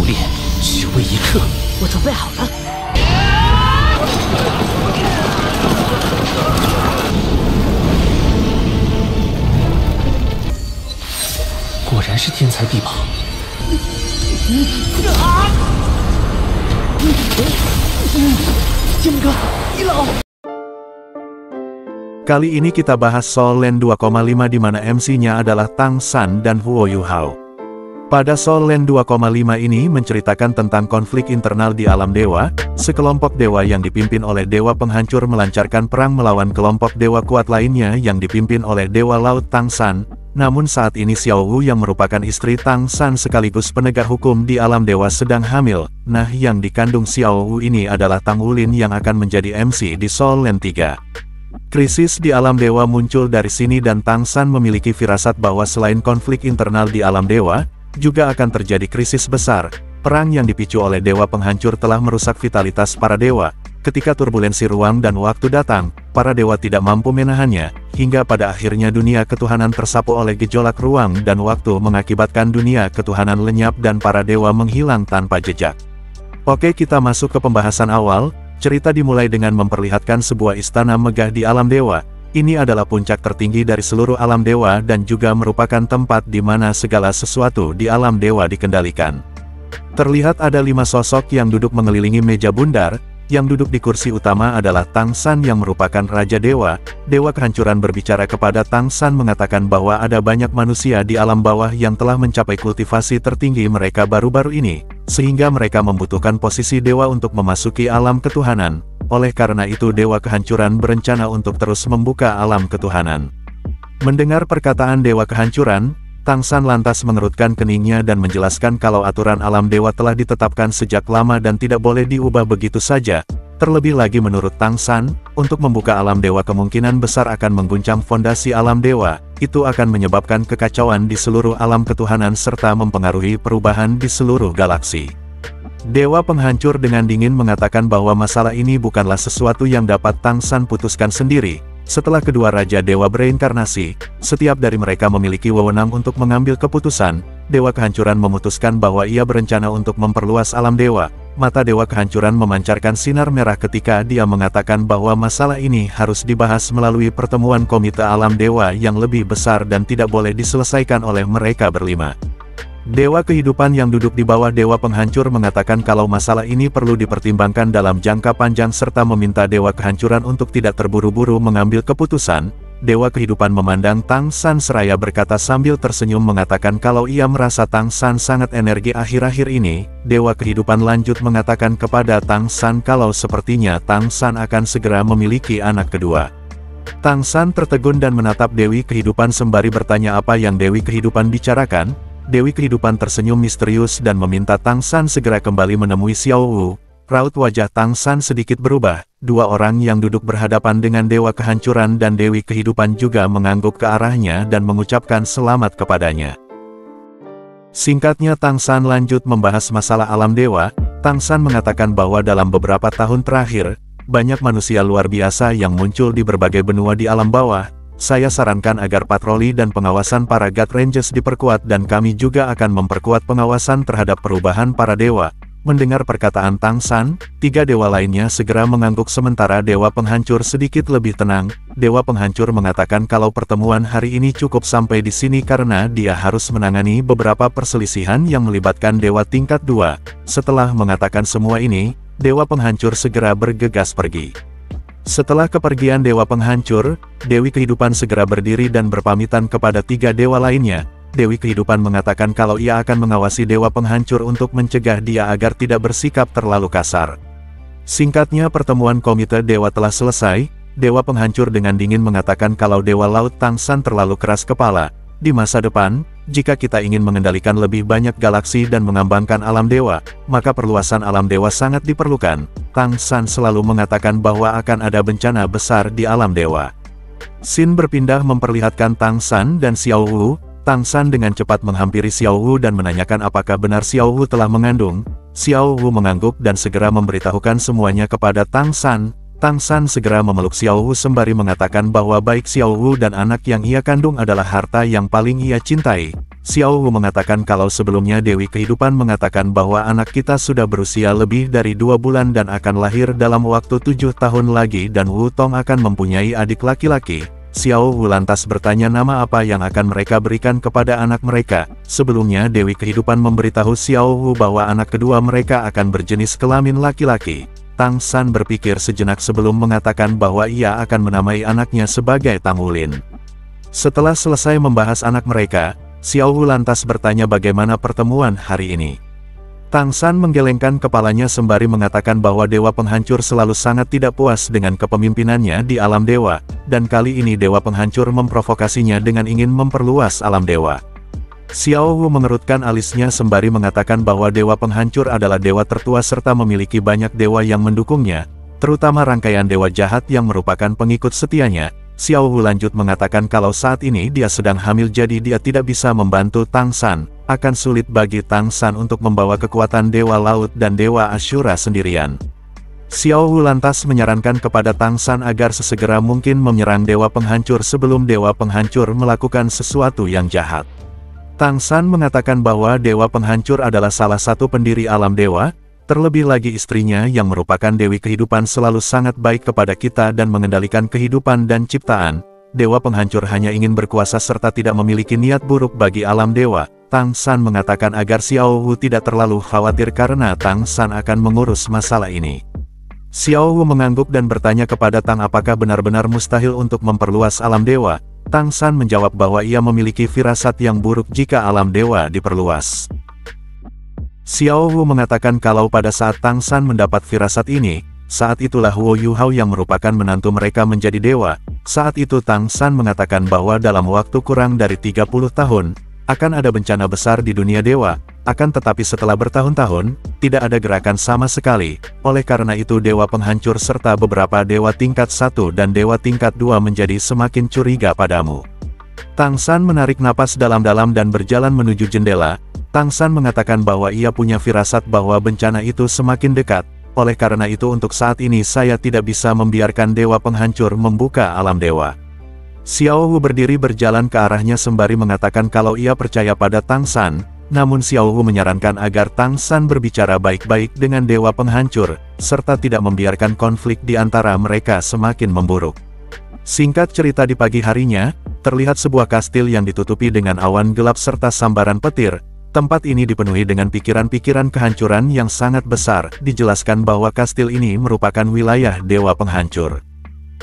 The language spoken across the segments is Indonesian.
苦练，只为一刻。我准备好了。果然是天才臂膀。金哥，你老。 Kali ini kita bahas Soul Land 2,5 di mana MC-nya adalah Tang San dan Huo Yuhao. Pada Soul Land 2,5 ini menceritakan tentang konflik internal di alam dewa, sekelompok dewa yang dipimpin oleh dewa penghancur melancarkan perang melawan kelompok dewa kuat lainnya yang dipimpin oleh dewa laut Tang San. Namun saat ini Xiao Wu yang merupakan istri Tang San sekaligus penegak hukum di alam dewa sedang hamil. Nah, yang dikandung Xiao Wu ini adalah Tang Wulin yang akan menjadi MC di Soul Land 3. Krisis di alam dewa muncul dari sini dan Tang San memiliki firasat bahwa selain konflik internal di alam dewa, juga akan terjadi krisis besar. Perang yang dipicu oleh dewa penghancur telah merusak vitalitas para dewa. Ketika turbulensi ruang dan waktu datang, para dewa tidak mampu menahannya, hingga pada akhirnya dunia ketuhanan tersapu oleh gejolak ruang dan waktu mengakibatkan dunia ketuhanan lenyap dan para dewa menghilang tanpa jejak. Oke, kita masuk ke pembahasan awal. Cerita dimulai dengan memperlihatkan sebuah istana megah di alam dewa. Ini adalah puncak tertinggi dari seluruh alam dewa dan juga merupakan tempat di mana segala sesuatu di alam dewa dikendalikan. Terlihat ada 5 sosok yang duduk mengelilingi meja bundar. Yang duduk di kursi utama adalah Tang San yang merupakan Raja Dewa. Dewa kehancuran berbicara kepada Tang San mengatakan bahwa ada banyak manusia di alam bawah yang telah mencapai kultivasi tertinggi mereka baru-baru ini, sehingga mereka membutuhkan posisi dewa untuk memasuki alam ketuhanan. Oleh karena itu Dewa Kehancuran berencana untuk terus membuka alam ketuhanan. Mendengar perkataan Dewa Kehancuran, Tang San lantas mengerutkan keningnya dan menjelaskan kalau aturan alam dewa telah ditetapkan sejak lama dan tidak boleh diubah begitu saja. Terlebih lagi menurut Tang San, untuk membuka alam dewa kemungkinan besar akan mengguncang fondasi alam dewa. Itu akan menyebabkan kekacauan di seluruh alam ketuhanan serta mempengaruhi perubahan di seluruh galaksi. Dewa Penghancur dengan dingin mengatakan bahwa masalah ini bukanlah sesuatu yang dapat Tang San putuskan sendiri. Setelah kedua Raja Dewa bereinkarnasi, setiap dari mereka memiliki wewenang untuk mengambil keputusan. Dewa Kehancuran memutuskan bahwa ia berencana untuk memperluas alam dewa. Mata Dewa Kehancuran memancarkan sinar merah ketika dia mengatakan bahwa masalah ini harus dibahas melalui pertemuan komite alam dewa yang lebih besar dan tidak boleh diselesaikan oleh mereka berlima. Dewa Kehidupan yang duduk di bawah Dewa Penghancur mengatakan kalau masalah ini perlu dipertimbangkan dalam jangka panjang serta meminta Dewa Kehancuran untuk tidak terburu-buru mengambil keputusan. Dewa Kehidupan memandang Tang San seraya berkata sambil tersenyum mengatakan kalau ia merasa Tang San sangat energi akhir-akhir ini. Dewa Kehidupan lanjut mengatakan kepada Tang San kalau sepertinya Tang San akan segera memiliki anak kedua. Tang San tertegun dan menatap Dewi Kehidupan sembari bertanya apa yang Dewi Kehidupan bicarakan. Dewi Kehidupan tersenyum misterius dan meminta Tang San segera kembali menemui Xiao Wu. Raut wajah Tang San sedikit berubah. Dua orang yang duduk berhadapan dengan Dewa Kehancuran dan Dewi Kehidupan juga mengangguk ke arahnya dan mengucapkan selamat kepadanya. Singkatnya Tang San lanjut membahas masalah alam dewa. Tang San mengatakan bahwa dalam beberapa tahun terakhir, banyak manusia luar biasa yang muncul di berbagai benua di alam bawah. Saya sarankan agar patroli dan pengawasan para God Rangers diperkuat dan kami juga akan memperkuat pengawasan terhadap perubahan para dewa. Mendengar perkataan Tang San, 3 dewa lainnya segera mengangguk sementara Dewa Penghancur sedikit lebih tenang. Dewa Penghancur mengatakan kalau pertemuan hari ini cukup sampai di sini karena dia harus menangani beberapa perselisihan yang melibatkan dewa tingkat 2. Setelah mengatakan semua ini, Dewa Penghancur segera bergegas pergi. Setelah kepergian Dewa Penghancur, Dewi Kehidupan segera berdiri dan berpamitan kepada 3 dewa lainnya. Dewi Kehidupan mengatakan kalau ia akan mengawasi Dewa Penghancur untuk mencegah dia agar tidak bersikap terlalu kasar. Singkatnya pertemuan komite dewa telah selesai. Dewa Penghancur dengan dingin mengatakan kalau Dewa Laut Tang San terlalu keras kepala. Di masa depan, jika kita ingin mengendalikan lebih banyak galaksi dan mengembangkan alam dewa, maka perluasan alam dewa sangat diperlukan. Tang San selalu mengatakan bahwa akan ada bencana besar di alam dewa. Scene berpindah memperlihatkan Tang San dan Xiao Wu. Tang San dengan cepat menghampiri Xiao Wu dan menanyakan apakah benar Xiao Wu telah mengandung. Xiao Wu mengangguk dan segera memberitahukan semuanya kepada Tang San. Tang San segera memeluk Xiao Wu sembari mengatakan bahwa baik Xiao Wu dan anak yang ia kandung adalah harta yang paling ia cintai. Xiao Wu mengatakan kalau sebelumnya Dewi Kehidupan mengatakan bahwa anak kita sudah berusia lebih dari 2 bulan dan akan lahir dalam waktu 7 tahun lagi dan Wu Tong akan mempunyai adik laki-laki. Xiao Wu lantas bertanya nama apa yang akan mereka berikan kepada anak mereka. Sebelumnya Dewi Kehidupan memberitahu Xiao Wu bahwa anak kedua mereka akan berjenis kelamin laki-laki. Tang San berpikir sejenak sebelum mengatakan bahwa ia akan menamai anaknya sebagai Tang Wulin. Setelah selesai membahas anak mereka, Xiao Wu lantas bertanya bagaimana pertemuan hari ini. Tang San menggelengkan kepalanya sembari mengatakan bahwa Dewa Penghancur selalu sangat tidak puas dengan kepemimpinannya di alam dewa, dan kali ini Dewa Penghancur memprovokasinya dengan ingin memperluas alam dewa. Xiao Wu mengerutkan alisnya sembari mengatakan bahwa Dewa Penghancur adalah dewa tertua serta memiliki banyak dewa yang mendukungnya, terutama rangkaian dewa jahat yang merupakan pengikut setianya. Xiao Wu lanjut mengatakan kalau saat ini dia sedang hamil jadi dia tidak bisa membantu Tang San. Akan sulit bagi Tang San untuk membawa kekuatan Dewa Laut dan Dewa Ashura sendirian. Xiao Wu lantas menyarankan kepada Tang San agar sesegera mungkin menyerang Dewa Penghancur sebelum Dewa Penghancur melakukan sesuatu yang jahat. Tang San mengatakan bahwa Dewa Penghancur adalah salah satu pendiri alam dewa, terlebih lagi istrinya yang merupakan Dewi Kehidupan selalu sangat baik kepada kita dan mengendalikan kehidupan dan ciptaan. Dewa Penghancur hanya ingin berkuasa serta tidak memiliki niat buruk bagi alam dewa. Tang San mengatakan agar Xiao Wu tidak terlalu khawatir karena Tang San akan mengurus masalah ini. Xiao Wu mengangguk dan bertanya kepada Tang apakah benar-benar mustahil untuk memperluas alam dewa. Tang San menjawab bahwa ia memiliki firasat yang buruk jika alam dewa diperluas. Xiao Wu mengatakan kalau pada saat Tang San mendapat firasat ini, saat itulah Huo Yuhao yang merupakan menantu mereka menjadi dewa. Saat itu Tang San mengatakan bahwa dalam waktu kurang dari 30 tahun, akan ada bencana besar di dunia dewa, akan tetapi setelah bertahun-tahun, tidak ada gerakan sama sekali. Oleh karena itu Dewa Penghancur serta beberapa dewa tingkat 1 dan dewa tingkat 2 menjadi semakin curiga padamu. Tang San menarik napas dalam-dalam dan berjalan menuju jendela. Tang San mengatakan bahwa ia punya firasat bahwa bencana itu semakin dekat. Oleh karena itu untuk saat ini saya tidak bisa membiarkan Dewa Penghancur membuka alam dewa. Xiao Wu berdiri berjalan ke arahnya sembari mengatakan kalau ia percaya pada Tang San, namun Xiao Wu menyarankan agar Tang San berbicara baik-baik dengan Dewa Penghancur, serta tidak membiarkan konflik di antara mereka semakin memburuk. Singkat cerita di pagi harinya, terlihat sebuah kastil yang ditutupi dengan awan gelap serta sambaran petir. Tempat ini dipenuhi dengan pikiran-pikiran kehancuran yang sangat besar. Dijelaskan bahwa kastil ini merupakan wilayah Dewa Penghancur.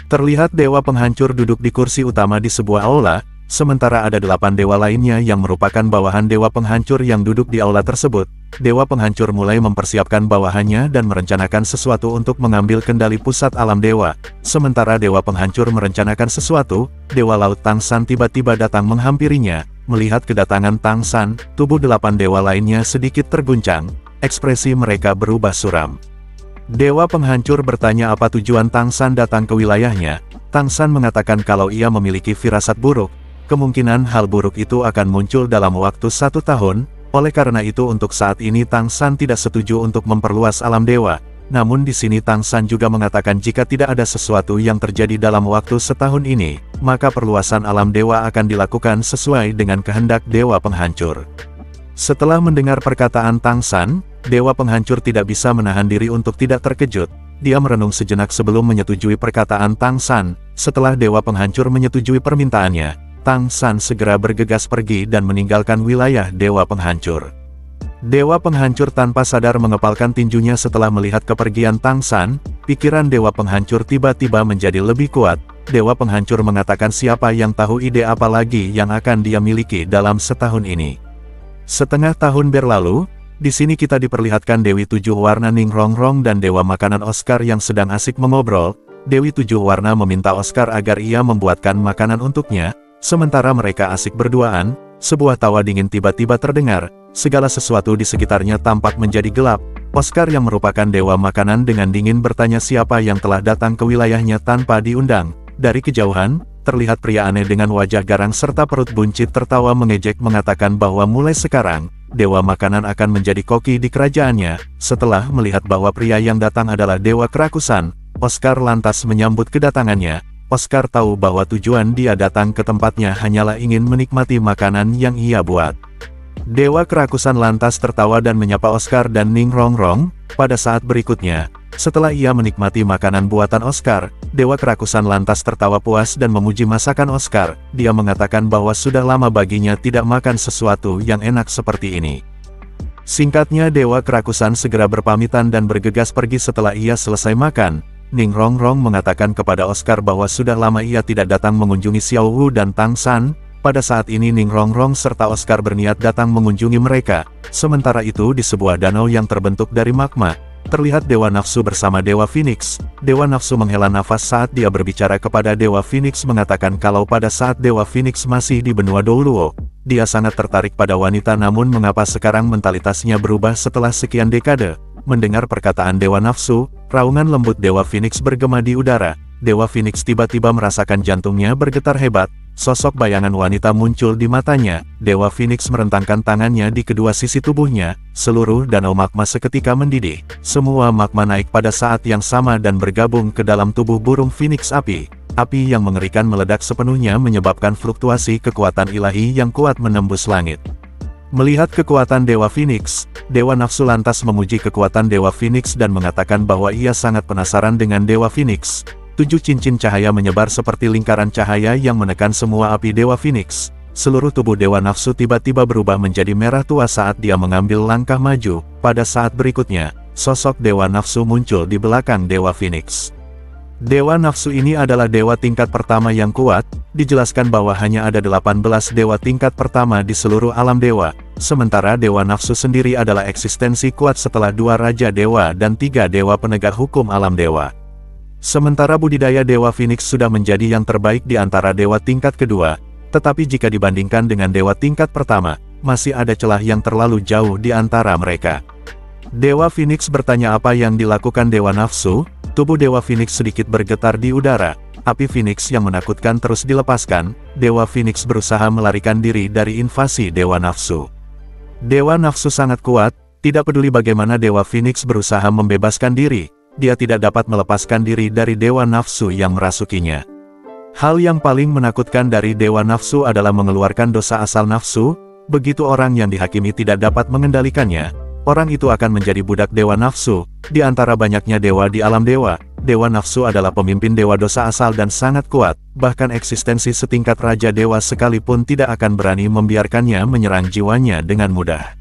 Terlihat Dewa Penghancur duduk di kursi utama di sebuah aula, sementara ada 8 dewa lainnya yang merupakan bawahan Dewa Penghancur yang duduk di aula tersebut. Dewa Penghancur mulai mempersiapkan bawahannya dan merencanakan sesuatu untuk mengambil kendali pusat alam dewa. Sementara Dewa Penghancur merencanakan sesuatu, Dewa Laut Tang San tiba-tiba datang menghampirinya. Melihat kedatangan Tang San, tubuh 8 dewa lainnya sedikit terguncang, ekspresi mereka berubah suram. Dewa Penghancur bertanya apa tujuan Tang San datang ke wilayahnya. Tang San mengatakan kalau ia memiliki firasat buruk, kemungkinan hal buruk itu akan muncul dalam waktu 1 tahun, oleh karena itu untuk saat ini Tang San tidak setuju untuk memperluas alam dewa. Namun di sini Tang San juga mengatakan jika tidak ada sesuatu yang terjadi dalam waktu setahun ini, maka perluasan alam dewa akan dilakukan sesuai dengan kehendak Dewa Penghancur. Setelah mendengar perkataan Tang San, Dewa Penghancur tidak bisa menahan diri untuk tidak terkejut. Dia merenung sejenak sebelum menyetujui perkataan Tang San. Setelah Dewa Penghancur menyetujui permintaannya, Tang San segera bergegas pergi dan meninggalkan wilayah Dewa Penghancur. Dewa Penghancur tanpa sadar mengepalkan tinjunya setelah melihat kepergian Tang San. Pikiran Dewa Penghancur tiba-tiba menjadi lebih kuat. Dewa Penghancur mengatakan siapa yang tahu ide apa lagi yang akan dia miliki dalam setahun ini. Setengah tahun berlalu, di sini kita diperlihatkan Dewi 7 Warna Ning Rongrong dan Dewa Makanan Oscar yang sedang asik mengobrol. Dewi 7 Warna meminta Oscar agar ia membuatkan makanan untuknya. Sementara mereka asik berduaan, sebuah tawa dingin tiba-tiba terdengar. Segala sesuatu di sekitarnya tampak menjadi gelap. Oscar yang merupakan Dewa Makanan dengan dingin bertanya siapa yang telah datang ke wilayahnya tanpa diundang. Dari kejauhan, terlihat pria aneh dengan wajah garang serta perut buncit tertawa mengejek mengatakan bahwa mulai sekarang, Dewa Makanan akan menjadi koki di kerajaannya. Setelah melihat bahwa pria yang datang adalah Dewa Kerakusan, Oscar lantas menyambut kedatangannya. Oscar tahu bahwa tujuan dia datang ke tempatnya hanyalah ingin menikmati makanan yang ia buat. Dewa Kerakusan lantas tertawa dan menyapa Oscar dan Ning Rongrong. Pada saat berikutnya, setelah ia menikmati makanan buatan Oscar, Dewa Kerakusan lantas tertawa puas dan memuji masakan Oscar. Dia mengatakan bahwa sudah lama baginya tidak makan sesuatu yang enak seperti ini. Singkatnya Dewa Kerakusan segera berpamitan dan bergegas pergi setelah ia selesai makan. Ning Rongrong mengatakan kepada Oscar bahwa sudah lama ia tidak datang mengunjungi Xiao Wu dan Tang San. Pada saat ini Ning Rongrong serta Oscar berniat datang mengunjungi mereka. Sementara itu di sebuah danau yang terbentuk dari magma, terlihat Dewa Nafsu bersama Dewa Phoenix. Dewa Nafsu menghela nafas saat dia berbicara kepada Dewa Phoenix mengatakan kalau pada saat Dewa Phoenix masih di benua Douluo, dia sangat tertarik pada wanita namun mengapa sekarang mentalitasnya berubah setelah sekian dekade. Mendengar perkataan Dewa Nafsu, raungan lembut Dewa Phoenix bergema di udara. Dewa Phoenix tiba-tiba merasakan jantungnya bergetar hebat. Sosok bayangan wanita muncul di matanya. Dewa Phoenix merentangkan tangannya di kedua sisi tubuhnya. Seluruh danau magma seketika mendidih. Semua magma naik pada saat yang sama dan bergabung ke dalam tubuh burung Phoenix api. Api yang mengerikan meledak sepenuhnya menyebabkan fluktuasi kekuatan ilahi yang kuat menembus langit. Melihat kekuatan Dewa Phoenix, Dewa Nafsu lantas memuji kekuatan Dewa Phoenix dan mengatakan bahwa ia sangat penasaran dengan Dewa Phoenix. 7 cincin cahaya menyebar seperti lingkaran cahaya yang menekan semua api Dewa Phoenix. Seluruh tubuh Dewa Nafsu tiba-tiba berubah menjadi merah tua saat dia mengambil langkah maju. Pada saat berikutnya, sosok Dewa Nafsu muncul di belakang Dewa Phoenix. Dewa Nafsu ini adalah dewa tingkat pertama yang kuat. Dijelaskan bahwa hanya ada 18 dewa tingkat pertama di seluruh alam dewa. Sementara Dewa Nafsu sendiri adalah eksistensi kuat setelah 2 Raja Dewa dan 3 dewa penegak hukum alam dewa. Sementara budidaya Dewa Phoenix sudah menjadi yang terbaik di antara dewa tingkat kedua, tetapi jika dibandingkan dengan dewa tingkat pertama, masih ada celah yang terlalu jauh di antara mereka. Dewa Phoenix bertanya apa yang dilakukan Dewa Nafsu. Tubuh Dewa Phoenix sedikit bergetar di udara. Api Phoenix yang menakutkan terus dilepaskan. Dewa Phoenix berusaha melarikan diri dari invasi Dewa Nafsu. Dewa Nafsu sangat kuat, tidak peduli bagaimana Dewa Phoenix berusaha membebaskan diri. Dia tidak dapat melepaskan diri dari Dewa Nafsu yang merasukinya. Hal yang paling menakutkan dari Dewa Nafsu adalah mengeluarkan dosa asal nafsu. Begitu orang yang dihakimi tidak dapat mengendalikannya, orang itu akan menjadi budak Dewa Nafsu. Di antara banyaknya dewa di alam dewa, Dewa Nafsu adalah pemimpin dewa dosa asal dan sangat kuat. Bahkan eksistensi setingkat Raja Dewa sekalipun tidak akan berani membiarkannya menyerang jiwanya dengan mudah.